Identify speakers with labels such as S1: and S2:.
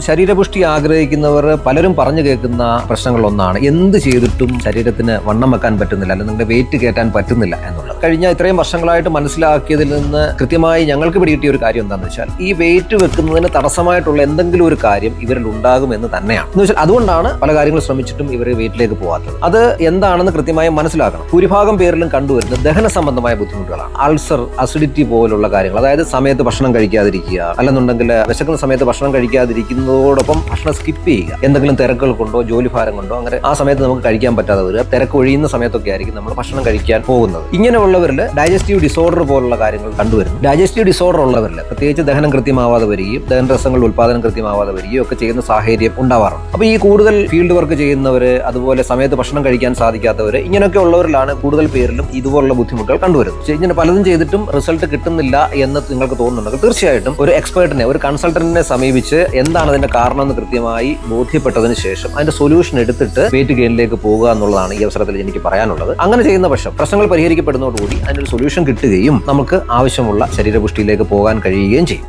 S1: ശരീരപുഷ്ടി ആഗ്രഹിക്കുന്നവർ പലരും പറഞ്ഞു കേൾക്കുന്ന പ്രശ്നങ്ങളൊന്നാണ് എന്ത് ചെയ്തിട്ടും ശരീരത്തിന് വണ്ണം വെക്കാൻ പറ്റുന്നില്ല, അല്ലെങ്കിൽ നിങ്ങളുടെ വെയിറ്റ് കയറ്റാൻ പറ്റുന്നില്ല എന്നുള്ളത്. കഴിഞ്ഞ ഇത്രയും വർഷങ്ങളായിട്ട് മനസ്സിലാക്കിയതിൽ നിന്ന് കൃത്യമായി ഞങ്ങൾക്ക് പിടികിട്ടിയ ഒരു കാര്യം എന്താണെന്ന് വെച്ചാൽ ഈ വെയിറ്റ് വെക്കുന്നതിന് തടസ്സമായിട്ടുള്ള എന്തെങ്കിലും ഒരു കാര്യം ഇവരിൽ ഉണ്ടാകുമെന്ന് തന്നെയാണ്. എന്ന് വെച്ചാൽ അതുകൊണ്ടാണ് പല കാര്യങ്ങൾ ശ്രമിച്ചിട്ടും ഇവർ വെയിറ്റിലേക്ക് പോകാത്തത്. അത് എന്താണെന്ന് കൃത്യമായി മനസ്സിലാക്കണം. ഭൂരിഭാഗം പേരിലും കണ്ടുവരുന്നത് ദഹന സംബന്ധമായ ബുദ്ധിമുട്ടുകളാണ്. അൾസർ, അസിഡിറ്റി പോലുള്ള കാര്യങ്ങൾ, അതായത് സമയത്ത് ഭക്ഷണം കഴിക്കാതിരിക്കുക, അല്ലെന്നുണ്ടെങ്കിൽ വിശക്കുന്ന സമയത്ത് ഭക്ഷണം കഴിക്കാതിരിക്കുന്നതോടൊപ്പം ഭക്ഷണം സ്കിപ്പ് ചെയ്യുക, എന്തെങ്കിലും തിരക്കുകൾ കൊണ്ടോ ജോലിഭാരം കൊണ്ടോ അങ്ങനെ ആ സമയത്ത് നമുക്ക് കഴിക്കാൻ പറ്റാതെ വരിക, തിരക്ക് ഒഴിയുന്ന സമയത്തൊക്കെ ആയിരിക്കും നമ്മൾ ഭക്ഷണം കഴിക്കാൻ പോകുന്നത്. ഇങ്ങനെയുള്ളവരിൽ ഡൈജസ്റ്റീവ് ഡിസോർഡർ പോലുള്ള കാര്യങ്ങൾ കണ്ടുവരുന്നു. ഡൈജസ്റ്റീവ് ഡിസോർഡർ ഉള്ളവരിൽ പ്രത്യേകിച്ച് ദഹനം കൃത്യമാവാതെ വരികയും ദഹനരസങ്ങളുടെ ഉൽപ്പാദനം കൃത്യമാവാതെ വരികയും ഒക്കെ ചെയ്യുന്ന സാഹചര്യം ഉണ്ടാവാറുണ്ട്. അപ്പോൾ ഈ കൂടുതൽ ഫീൽഡ് വർക്ക് ചെയ്യുന്നവര്, അതുപോലെ സമയത്ത് ഭക്ഷണം കഴിക്കാൻ സാധിക്കാത്തവര്, ഇങ്ങനെയൊക്കെ ഉള്ളവരിലാണ് കൂടുതൽ പേരിലും ഇതുപോലുള്ള ബുദ്ധിമുട്ടുകൾ കണ്ടുവരുന്നത്. ഇങ്ങനെ പലതും ചെയ്തിട്ടും റിസൾട്ട് കിട്ടുന്നില്ല എന്ന് നിങ്ങൾക്ക് തോന്നുന്നുണ്ടെങ്കിൽ തീർച്ചയായിട്ടും ഒരു എക്സ്പേർട്ടിനെ, ഒരു കൺസൾട്ടന്റിനെ സമീപിച്ച് എന്താണ് അതിന്റെ കാരണം എന്ന് കൃത്യമായി ബോധ്യപ്പെട്ടതിന് ശേഷം അതിന്റെ സൊല്യൂഷൻ എടുത്തിട്ട് വെയിറ്റ് ഗെയിനിലേക്ക് പോകുക എന്നുള്ളതാണ് ഈ അവസരത്തിൽ എനിക്ക് പറയാനുള്ളത്. അങ്ങനെ ചെയ്യുന്ന പക്ഷം പ്രശ്നങ്ങൾ പരിഹരിക്കപ്പെടുന്നതോടുകൂടി അതിനൊരു സൊല്യൂഷൻ കിട്ടുകയും നമുക്ക് ആവശ്യമുള്ള ശരീരപുഷ്ടിയിലേക്ക് പോകാൻ കഴിയുകയും ചെയ്യും.